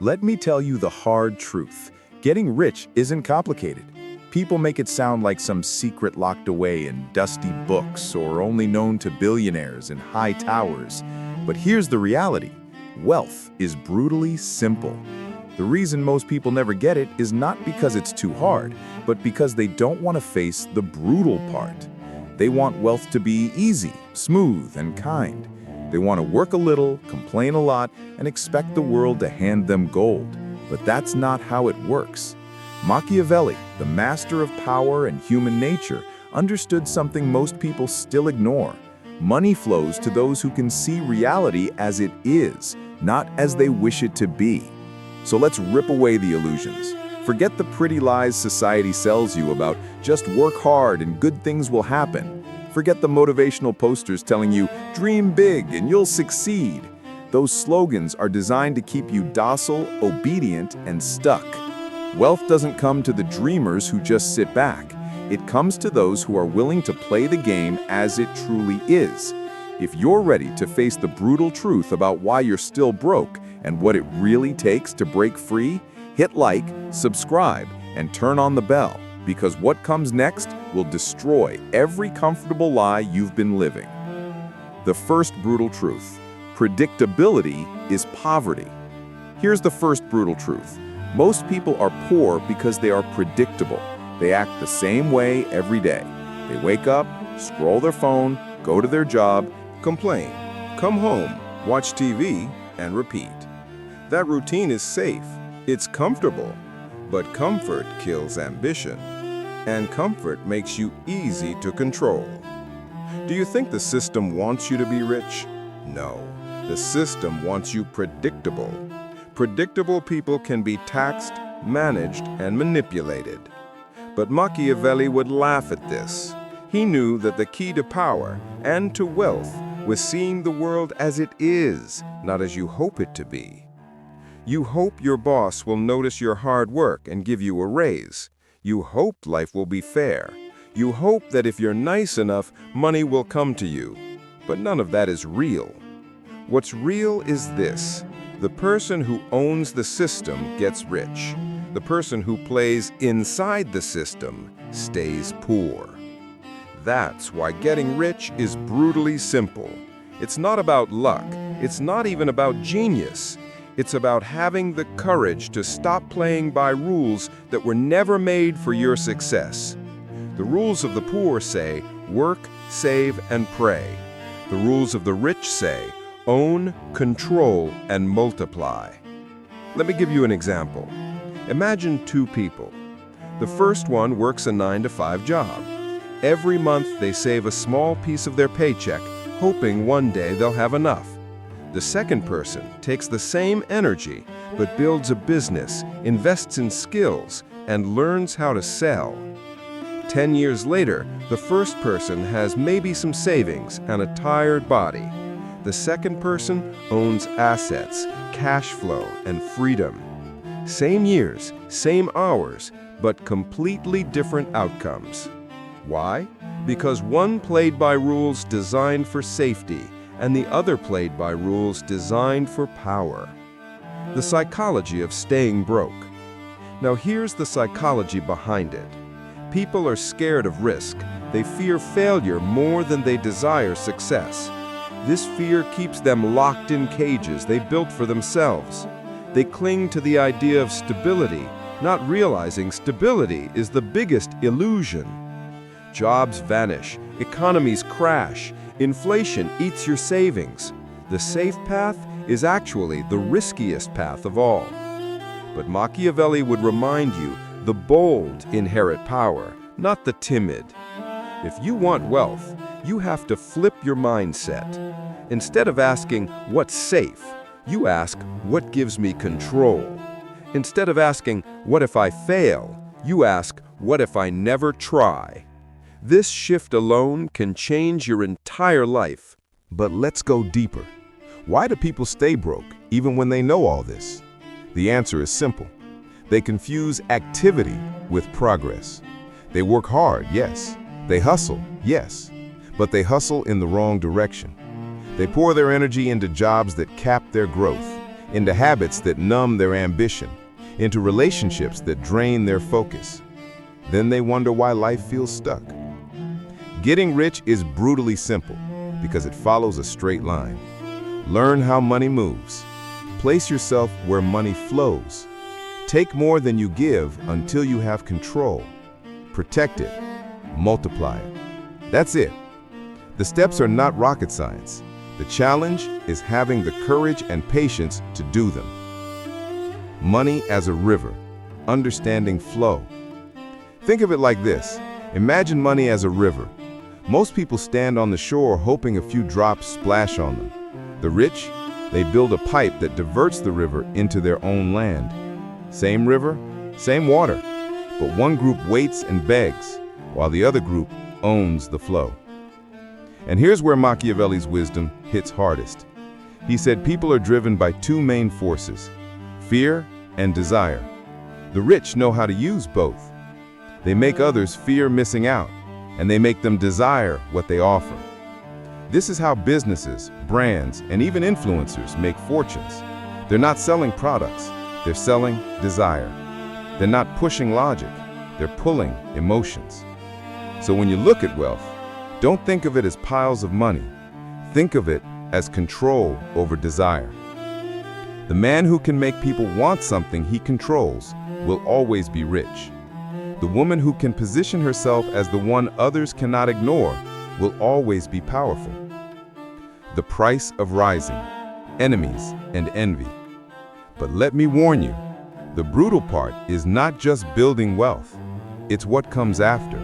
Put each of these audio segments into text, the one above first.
Let me tell you the hard truth. Getting rich isn't complicated. People make it sound like some secret locked away in dusty books or only known to billionaires in high towers. But here's the reality. Wealth is brutally simple. The reason most people never get it is not because it's too hard, but because they don't want to face the brutal part. They want wealth to be easy, smooth, and kind. They want to work a little, complain a lot, and expect the world to hand them gold. But that's not how it works. Machiavelli, the master of power and human nature, understood something most people still ignore. Money flows to those who can see reality as it is, not as they wish it to be. So let's rip away the illusions. Forget the pretty lies society sells you about just work hard and good things will happen. Forget the motivational posters telling you, dream big and you'll succeed. Those slogans are designed to keep you docile, obedient, and stuck. Wealth doesn't come to the dreamers who just sit back. It comes to those who are willing to play the game as it truly is. If you're ready to face the brutal truth about why you're still broke and what it really takes to break free, hit like, subscribe, and turn on the bell, because what comes next will destroy every comfortable lie you've been living. The first brutal truth: predictability is poverty. Here's the first brutal truth. Most people are poor because they are predictable. They act the same way every day. They wake up, scroll their phone, go to their job, complain, come home, watch TV, and repeat. That routine is safe. It's comfortable. But comfort kills ambition. And comfort makes you easy to control. Do you think the system wants you to be rich? No. The system wants you predictable. Predictable people can be taxed, managed, and manipulated. But Machiavelli would laugh at this. He knew that the key to power and to wealth was seeing the world as it is, not as you hope it to be. You hope your boss will notice your hard work and give you a raise. You hope life will be fair. You hope that if you're nice enough, money will come to you. But none of that is real. What's real is this: the person who owns the system gets rich. The person who plays inside the system stays poor. That's why getting rich is brutally simple. It's not about luck. It's not even about genius. It's about having the courage to stop playing by rules that were never made for your success. The rules of the poor say, work, save, and pray. The rules of the rich say, own, control, and multiply. Let me give you an example. Imagine two people. The first one works a 9-to-5 job. Every month they save a small piece of their paycheck, hoping one day they'll have enough. The second person takes the same energy, but builds a business, invests in skills, and learns how to sell. 10 years later, the first person has maybe some savings and a tired body. The second person owns assets, cash flow, and freedom. Same years, same hours, but completely different outcomes. Why? Because one played by rules designed for safety, and the other played by rules designed for power. The psychology of staying broke. Now here's the psychology behind it. People are scared of risk. They fear failure more than they desire success. This fear keeps them locked in cages they built for themselves. They cling to the idea of stability, not realizing stability is the biggest illusion. Jobs vanish, economies crash, inflation eats your savings. The safe path is actually the riskiest path of all. But Machiavelli would remind you, the bold inherit power, not the timid. If you want wealth, you have to flip your mindset. Instead of asking, what's safe, you ask, what gives me control? Instead of asking, what if I fail, you ask, what if I never try? This shift alone can change your entire life. But let's go deeper. Why do people stay broke, even when they know all this? The answer is simple. They confuse activity with progress. They work hard, yes. They hustle, yes. But they hustle in the wrong direction. They pour their energy into jobs that cap their growth, into habits that numb their ambition, into relationships that drain their focus. Then they wonder why life feels stuck. Getting rich is brutally simple because it follows a straight line. Learn how money moves. Place yourself where money flows. Take more than you give until you have control. Protect it. Multiply it. That's it. The steps are not rocket science. The challenge is having the courage and patience to do them. Money as a river, understanding flow. Think of it like this. Imagine money as a river. Most people stand on the shore hoping a few drops splash on them. The rich, they build a pipe that diverts the river into their own land. Same river, same water, but one group waits and begs, while the other group owns the flow. And here's where Machiavelli's wisdom hits hardest. He said people are driven by two main forces, fear and desire. The rich know how to use both. They make others fear missing out, and they make them desire what they offer. This is how businesses, brands, and even influencers make fortunes. They're not selling products, they're selling desire. They're not pushing logic, they're pulling emotions. So when you look at wealth, don't think of it as piles of money. Think of it as control over desire. The man who can make people want something he controls will always be rich. The woman who can position herself as the one others cannot ignore will always be powerful. The price of rising, enemies and envy. But let me warn you, the brutal part is not just building wealth, it's what comes after.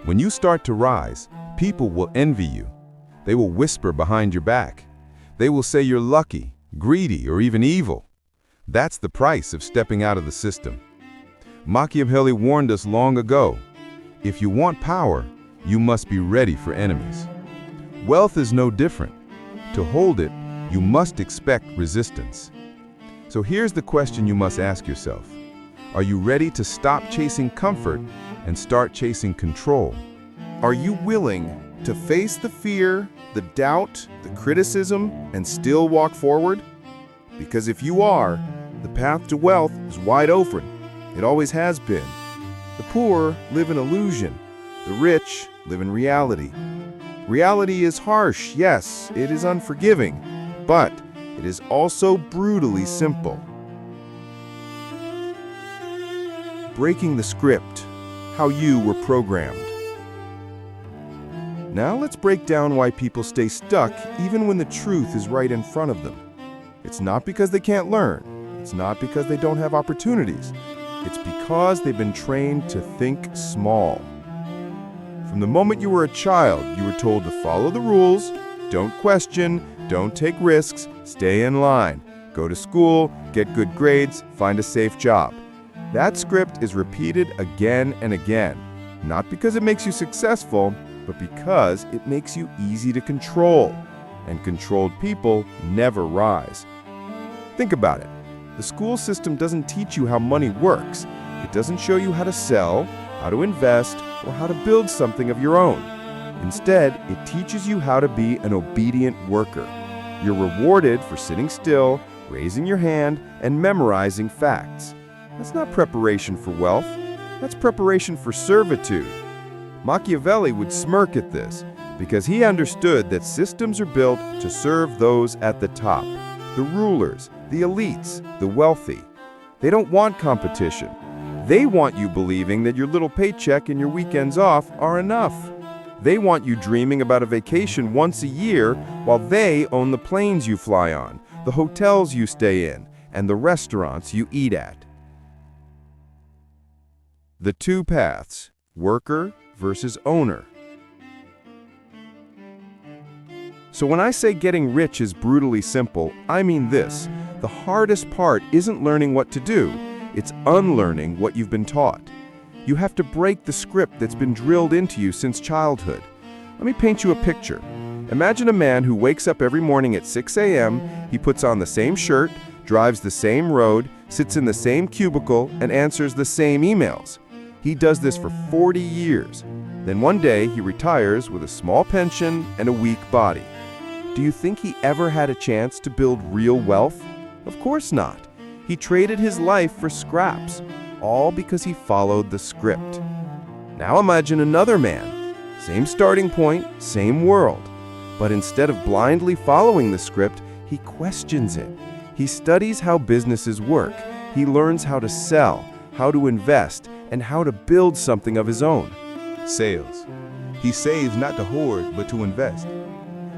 When you start to rise, people will envy you. They will whisper behind your back. They will say you're lucky, greedy, or even evil. That's the price of stepping out of the system. Machiavelli warned us long ago, if you want power, you must be ready for enemies. Wealth is no different. To hold it, you must expect resistance. So here's the question you must ask yourself. Are you ready to stop chasing comfort and start chasing control? Are you willing to face the fear, the doubt, the criticism, and still walk forward? Because if you are, the path to wealth is wide open. It always has been. The poor live in illusion. The rich live in reality. Reality is harsh, yes, it is unforgiving, but it is also brutally simple. Breaking the script, how you were programmed. Now let's break down why people stay stuck even when the truth is right in front of them. It's not because they can't learn. It's not because they don't have opportunities. It's because they've been trained to think small. From the moment you were a child, you were told to follow the rules, don't question, don't take risks, stay in line, go to school, get good grades, find a safe job. That script is repeated again and again, not because it makes you successful, but because it makes you easy to control, and controlled people never rise. Think about it. The school system doesn't teach you how money works. It doesn't show you how to sell, how to invest, or how to build something of your own. Instead, it teaches you how to be an obedient worker. You're rewarded for sitting still, raising your hand, and memorizing facts. That's not preparation for wealth. That's preparation for servitude. Machiavelli would smirk at this because he understood that systems are built to serve those at the top, the rulers, the elites, the wealthy. They don't want competition. They want you believing that your little paycheck and your weekends off are enough. They want you dreaming about a vacation once a year while they own the planes you fly on, the hotels you stay in, and the restaurants you eat at. The two paths, worker versus owner. So when I say getting rich is brutally simple, I mean this. The hardest part isn't learning what to do. It's unlearning what you've been taught. You have to break the script that's been drilled into you since childhood. Let me paint you a picture. Imagine a man who wakes up every morning at 6 a.m., he puts on the same shirt, drives the same road, sits in the same cubicle, and answers the same emails. He does this for 40 years. Then one day he retires with a small pension and a weak body. Do you think he ever had a chance to build real wealth? Of course not. He traded his life for scraps, all because he followed the script. Now imagine another man. Same starting point, same world. But instead of blindly following the script, he questions it. He studies how businesses work. He learns how to sell, how to invest, and how to build something of his own. Sales. He saves not to hoard, but to invest.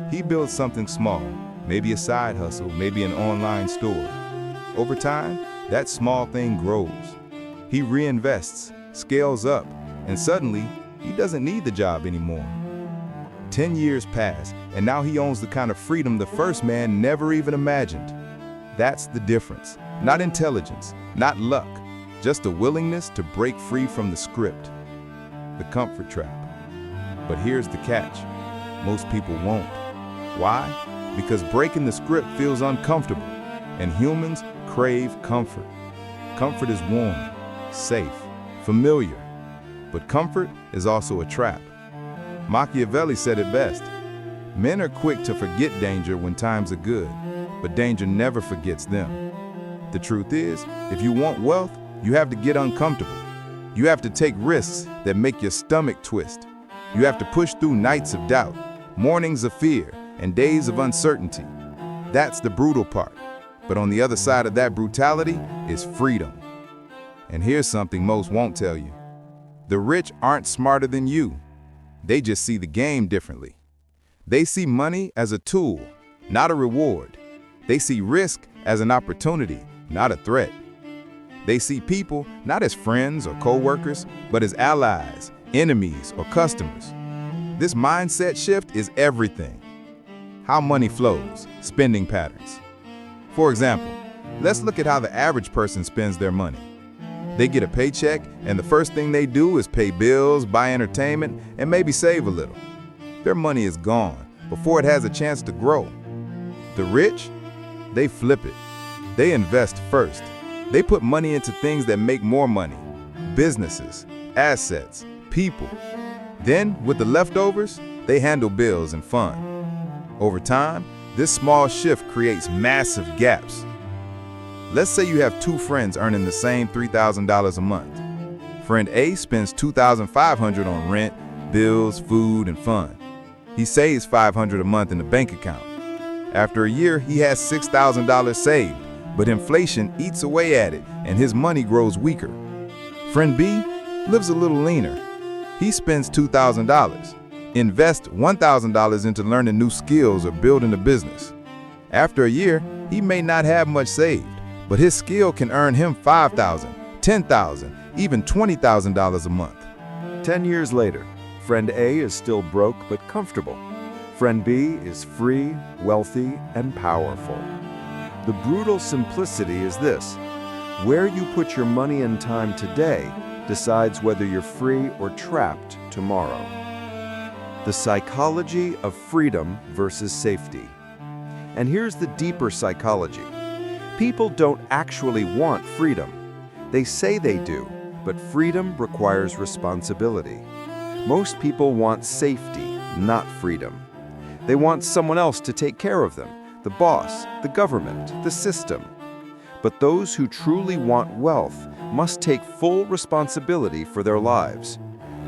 He builds something small, maybe a side hustle, maybe an online store. Over time, that small thing grows. He reinvests, scales up, and suddenly, he doesn't need the job anymore. 10 years pass, and now he owns the kind of freedom the first man never even imagined. That's the difference. Not intelligence, not luck, just a willingness to break free from the script, the comfort trap. But here's the catch. Most people won't. Why? Because breaking the script feels uncomfortable, and humans crave comfort. Comfort is warm, safe, familiar, but comfort is also a trap. Machiavelli said it best. Men are quick to forget danger when times are good, but danger never forgets them. The truth is, if you want wealth, you have to get uncomfortable. You have to take risks that make your stomach twist. You have to push through nights of doubt, mornings of fear, and days of uncertainty. That's the brutal part. But on the other side of that brutality is freedom. And here's something most won't tell you. The rich aren't smarter than you. They just see the game differently. They see money as a tool, not a reward. They see risk as an opportunity, not a threat. They see people not as friends or co-workers, but as allies, enemies, or customers. This mindset shift is everything. How money flows, spending patterns. For example, let's look at how the average person spends their money. They get a paycheck, and the first thing they do is pay bills, buy entertainment, and maybe save a little. Their money is gone before it has a chance to grow. The rich, they flip it. They invest first. They put money into things that make more money, businesses, assets, people. Then, with the leftovers, they handle bills and fun. Over time, this small shift creates massive gaps. Let's say you have two friends earning the same $3,000 a month. Friend A spends $2,500 on rent, bills, food, and fun. He saves $500 a month in the bank account. After a year, he has $6,000 saved, but inflation eats away at it and his money grows weaker. Friend B lives a little leaner. He spends $2,000, invests $1,000 into learning new skills or building a business. After a year, he may not have much saved, but his skill can earn him $5,000, $10,000, even $20,000 a month. 10 years later, friend A is still broke but comfortable. Friend B is free, wealthy, and powerful. The brutal simplicity is this: where you put your money and time today decides whether you're free or trapped tomorrow. The psychology of freedom versus safety. And here's the deeper psychology. People don't actually want freedom. They say they do, but freedom requires responsibility. Most people want safety, not freedom. They want someone else to take care of them, the boss, the government, the system. But those who truly want wealth must take full responsibility for their lives.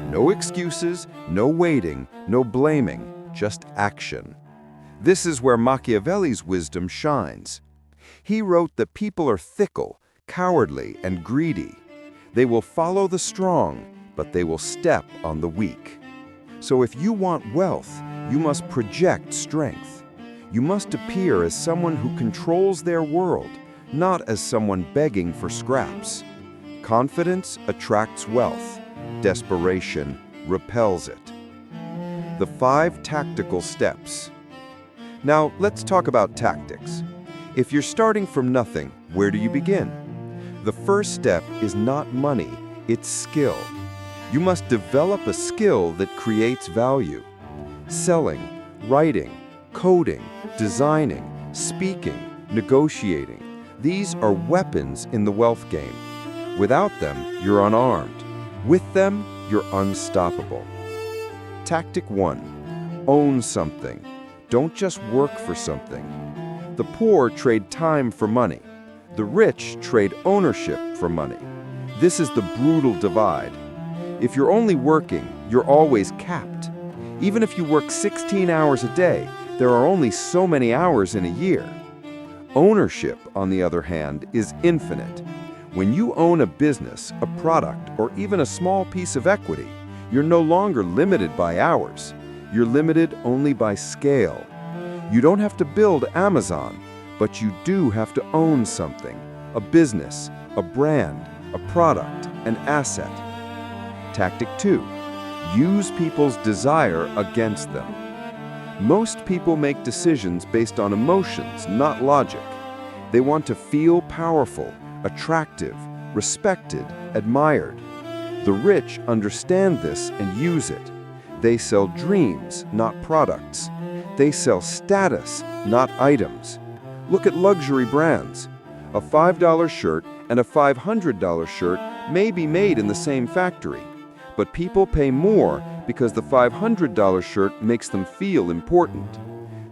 No excuses, no waiting, no blaming, just action. This is where Machiavelli's wisdom shines. He wrote that people are fickle, cowardly, and greedy. They will follow the strong, but they will step on the weak. So if you want wealth, you must project strength. You must appear as someone who controls their world, not as someone begging for scraps. Confidence attracts wealth. Desperation repels it. The 5 tactical steps. Now, let's talk about tactics. If you're starting from nothing, where do you begin? The first step is not money, it's skill. You must develop a skill that creates value. Selling, writing, coding, designing, speaking, negotiating. These are weapons in the wealth game. Without them, you're unarmed. With them, you're unstoppable. Tactic 1. Own something. Don't just work for something. The poor trade time for money. The rich trade ownership for money. This is the brutal divide. If you're only working, you're always capped. Even if you work 16 hours a day, there are only so many hours in a year. Ownership, on the other hand, is infinite. When you own a business, a product, or even a small piece of equity, you're no longer limited by hours. You're limited only by scale. You don't have to build Amazon, but you do have to own something, a business, a brand, a product, an asset. Tactic 2. Use people's desire against them. Most people make decisions based on emotions, not logic. They want to feel powerful, attractive, respected, admired. The rich understand this and use it. They sell dreams, not products. They sell status, not items. Look at luxury brands. A $5 shirt and a $500 shirt may be made in the same factory, but people pay more because the $500 shirt makes them feel important.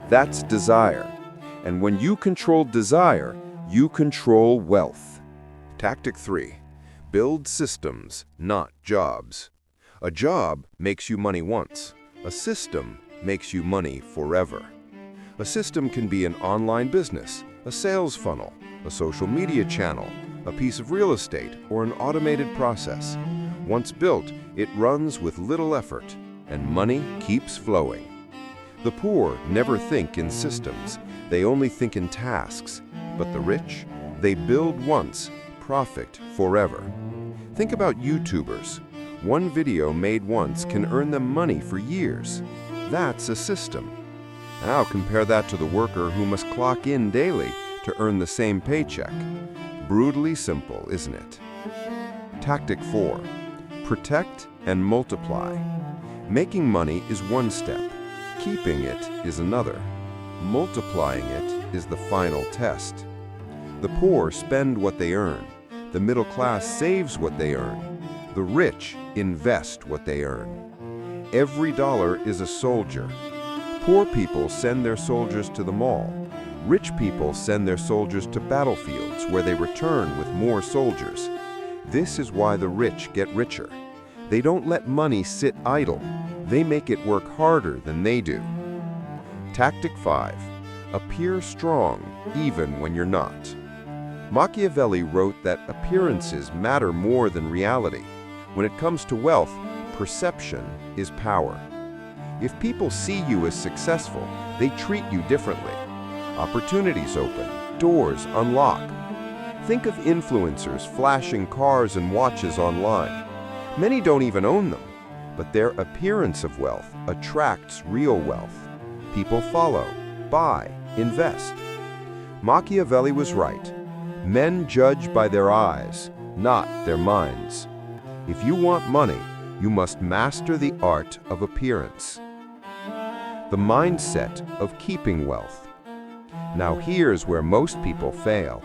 That's desire. And when you control desire, you control wealth. Tactic 3. Build systems, not jobs. A job makes you money once. A system makes you money forever. A system can be an online business, a sales funnel, a social media channel, a piece of real estate, or an automated process. Once built, it runs with little effort, and money keeps flowing. The poor never think in systems. They only think in tasks. But the rich, they build once, profit forever. Think about YouTubers. One video made once can earn them money for years. That's a system. Now compare that to the worker who must clock in daily to earn the same paycheck. Brutally simple, isn't it? Tactic 4. Protect and multiply. Making money is one step. Keeping it is another. Multiplying it is the final test. The poor spend what they earn. The middle class saves what they earn. The rich invest what they earn. Every dollar is a soldier. Poor people send their soldiers to the mall. Rich people send their soldiers to battlefields where they return with more soldiers. This is why the rich get richer. They don't let money sit idle. They make it work harder than they do. Tactic 5. Appear strong even when you're not. Machiavelli wrote that appearances matter more than reality. When it comes to wealth, perception is power. If people see you as successful, they treat you differently. Opportunities open, doors unlock. Think of influencers flashing cars and watches online. Many don't even own them, but their appearance of wealth attracts real wealth. People follow, buy, invest. Machiavelli was right. Men judge by their eyes, not their minds. If you want money, you must master the art of appearance. The mindset of keeping wealth. Now here's where most people fail.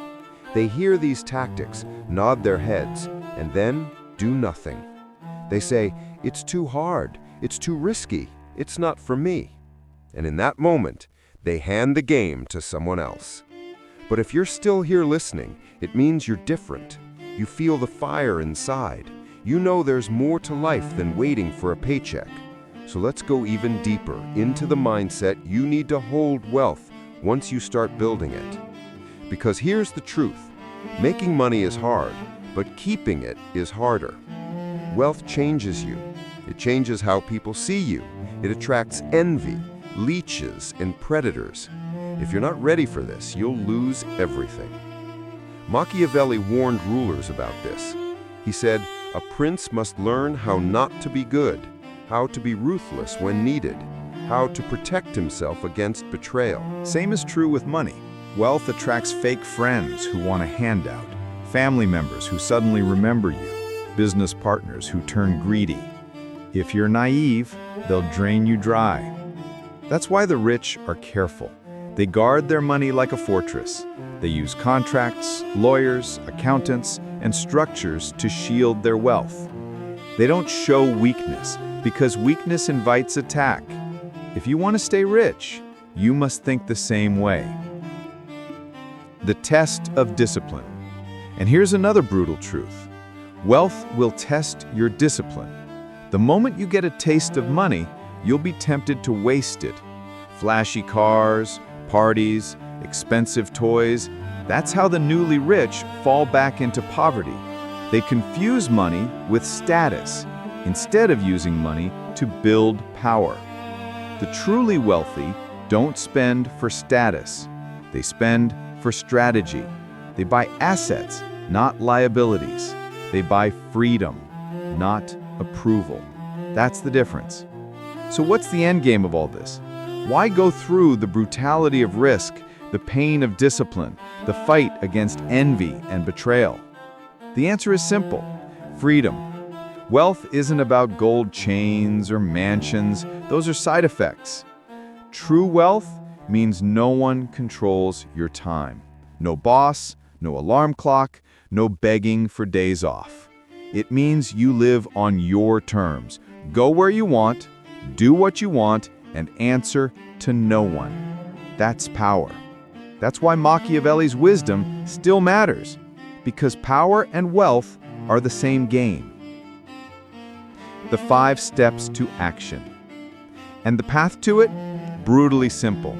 They hear these tactics, nod their heads, and then do nothing. They say, "It's too hard, it's too risky, it's not for me." And in that moment, they hand the game to someone else. But if you're still here listening, it means you're different. You feel the fire inside. You know there's more to life than waiting for a paycheck. So let's go even deeper into the mindset you need to hold wealth once you start building it. Because here's the truth. Making money is hard, but keeping it is harder. Wealth changes you. It changes how people see you. It attracts envy, leeches, and predators. If you're not ready for this, you'll lose everything. Machiavelli warned rulers about this. He said, "A prince must learn how not to be good, how to be ruthless when needed, how to protect himself against betrayal." Same is true with money. Wealth attracts fake friends who want a handout, family members who suddenly remember you, business partners who turn greedy. If you're naive, they'll drain you dry. That's why the rich are careful. They guard their money like a fortress. They use contracts, lawyers, accountants, and structures to shield their wealth. They don't show weakness, because weakness invites attack. If you want to stay rich, you must think the same way. the test of discipline. And here's another brutal truth. Wealth will test your discipline. The moment you get a taste of money, you'll be tempted to waste it. Flashy cars, parties, expensive toys, that's how the newly rich fall back into poverty. They confuse money with status, instead of using money to build power. The truly wealthy don't spend for status. They spend for strategy. They buy assets, not liabilities. They buy freedom, not approval. That's the difference. So what's the end game of all this? Why go through the brutality of risk, the pain of discipline, the fight against envy and betrayal? The answer is simple: freedom. Wealth isn't about gold chains or mansions. Those are side effects. True wealth means no one controls your time. No boss, no alarm clock, no begging for days off. It means you live on your terms. Go where you want, do what you want, and answer to no one. That's power. That's why Machiavelli's wisdom still matters, because power and wealth are the same game. The 5 steps to action. And the path to it? Brutally simple.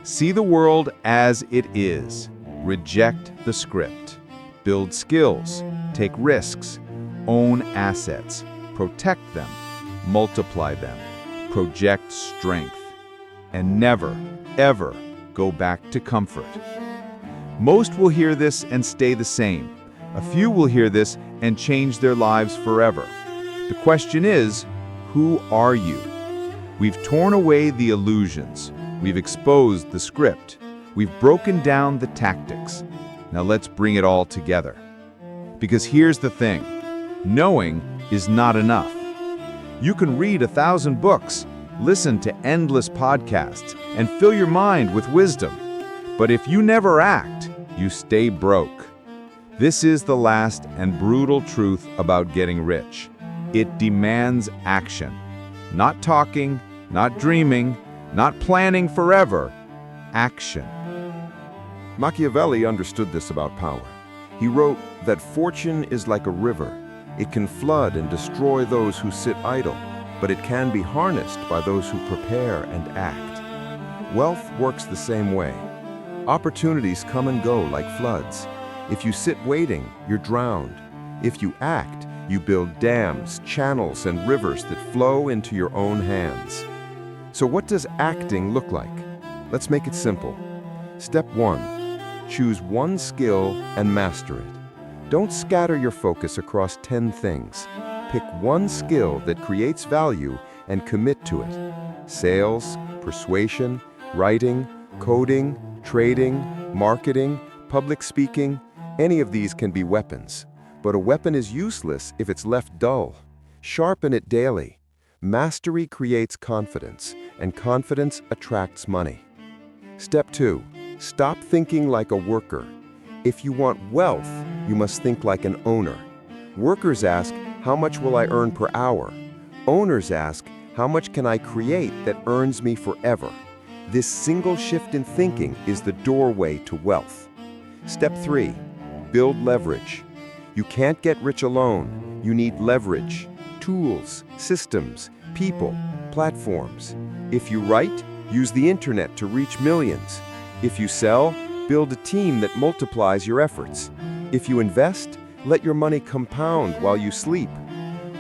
See the world as it is. Reject the script. Build skills. Take risks. Own assets. Protect them. Multiply them. Project strength. And never, ever go back to comfort. Most will hear this and stay the same. A few will hear this and change their lives forever. The question is, who are you? We've torn away the illusions. We've exposed the script. We've broken down the tactics. Now let's bring it all together. Because here's the thing. Knowing is not enough. You can read 1,000 books, listen to endless podcasts, and fill your mind with wisdom. But if you never act, you stay broke. This is the last and brutal truth about getting rich. It demands action. Not talking, not dreaming, not planning forever. Action. Machiavelli understood this about power. He wrote that fortune is like a river. It can flood and destroy those who sit idle, but it can be harnessed by those who prepare and act. Wealth works the same way. Opportunities come and go like floods. If you sit waiting, you're drowned. If you act, you build dams, channels, and rivers that flow into your own hands. So what does acting look like? Let's make it simple. Step 1. Choose one skill and master it. Don't scatter your focus across 10 things. Pick one skill that creates value and commit to it. Sales, persuasion, writing, coding, trading, marketing, public speaking, any of these can be weapons. But a weapon is useless if it's left dull. Sharpen it daily. Mastery creates confidence, and confidence attracts money. Step 2. Stop thinking like a worker. If you want wealth, you must think like an owner. Workers ask, how much will I earn per hour? Owners ask, how much can I create that earns me forever? This single shift in thinking is the doorway to wealth. Step 3. Build leverage. You can't get rich alone. You need leverage, tools, systems, people, platforms. If you write, use the internet to reach millions. If you sell, build a team that multiplies your efforts. If you invest, let your money compound while you sleep.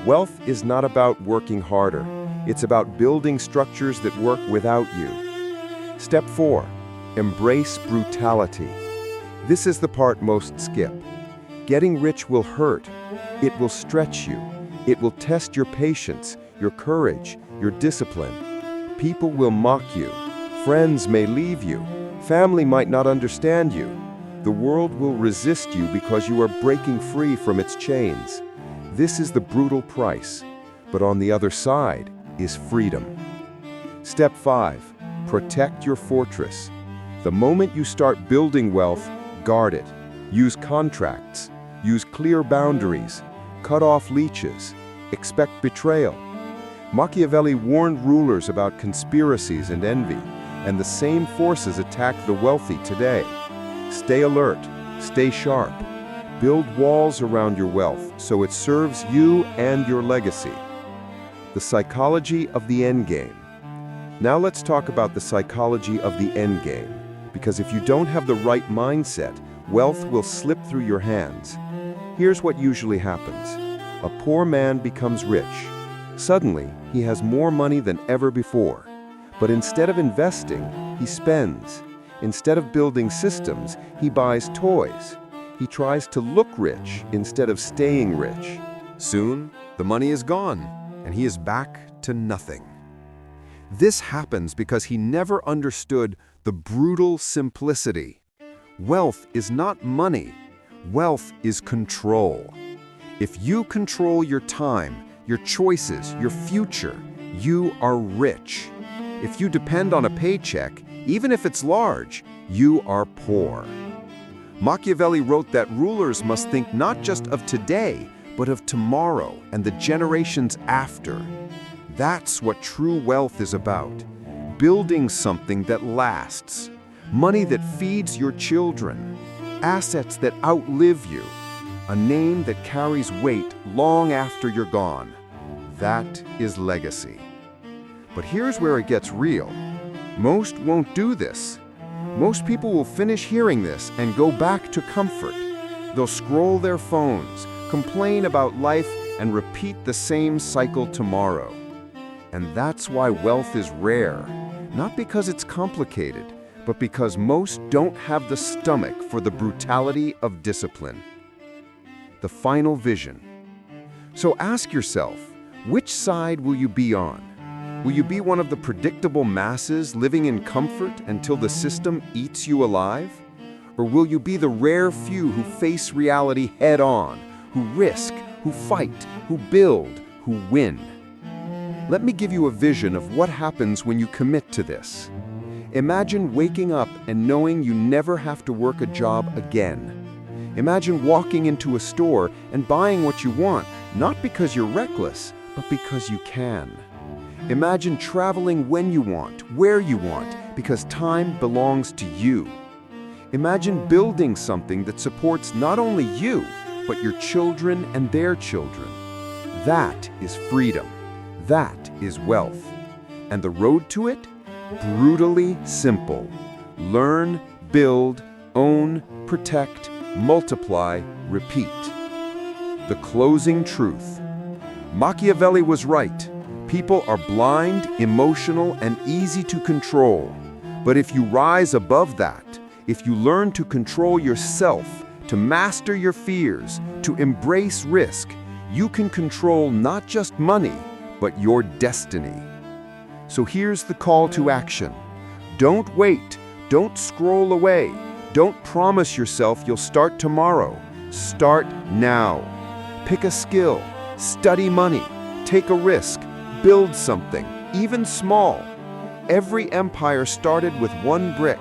Wealth is not about working harder. It's about building structures that work without you. Step 4. Embrace brutality. This is the part most skip. Getting rich will hurt. It will stretch you. It will test your patience, your courage, your discipline. People will mock you. Friends may leave you. Family might not understand you. The world will resist you because you are breaking free from its chains. This is the brutal price. But on the other side is freedom. Step 5. Protect your fortress. The moment you start building wealth, guard it. Use contracts. Use clear boundaries. Cut off leeches. Expect betrayal. Machiavelli warned rulers about conspiracies and envy, and the same forces attack the wealthy today. Stay alert, stay sharp. Build walls around your wealth so it serves you and your legacy. The psychology of the endgame. Now let's talk about the psychology of the endgame, because if you don't have the right mindset, wealth will slip through your hands. Here's what usually happens. A poor man becomes rich. Suddenly, he has more money than ever before. But instead of investing, he spends. Instead of building systems, he buys toys. He tries to look rich instead of staying rich. Soon, the money is gone, and he is back to nothing. This happens because he never understood the brutal simplicity. Wealth is not money. Wealth is control. If you control your time, your choices, your future, you are rich. If you depend on a paycheck, even if it's large, you are poor. Machiavelli wrote that rulers must think not just of today, but of tomorrow and the generations after. That's what true wealth is about. Building something that lasts. Money that feeds your children. Assets that outlive you. A name that carries weight long after you're gone. That is legacy. But here's where it gets real. Most won't do this. Most people will finish hearing this and go back to comfort. They'll scroll their phones, complain about life, and repeat the same cycle tomorrow. And that's why wealth is rare. Not because it's complicated, but because most don't have the stomach for the brutality of discipline. The final vision. So ask yourself, which side will you be on? Will you be one of the predictable masses living in comfort until the system eats you alive? Or will you be the rare few who face reality head-on, who risk, who fight, who build, who win? Let me give you a vision of what happens when you commit to this. Imagine waking up and knowing you never have to work a job again. Imagine walking into a store and buying what you want, not because you're reckless, but because you can. Imagine traveling when you want, where you want, because time belongs to you. Imagine building something that supports not only you, but your children and their children. That is freedom. That is wealth. And the road to it? Brutally simple. Learn, build, own, protect, multiply, repeat. The closing truth. Machiavelli was right. People are blind, emotional, and easy to control. But if you rise above that, if you learn to control yourself, to master your fears, to embrace risk, you can control not just money, but your destiny. So here's the call to action. Don't wait. Don't scroll away. Don't promise yourself you'll start tomorrow. Start now. Pick a skill. Study money. Take a risk. Build something, even small. Every empire started with one brick.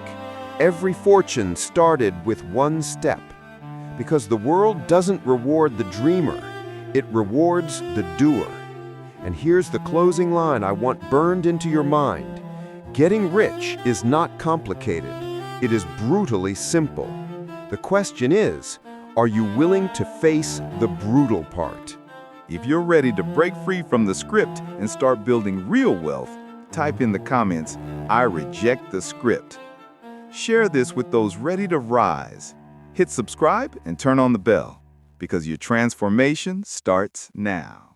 Every fortune started with one step. Because the world doesn't reward the dreamer. It rewards the doer. And here's the closing line I want burned into your mind. Getting rich is not complicated. It is brutally simple. The question is, are you willing to face the brutal part? If you're ready to break free from the script and start building real wealth, type in the comments, "I reject the script." Share this with those ready to rise. Hit subscribe and turn on the bell, because your transformation starts now.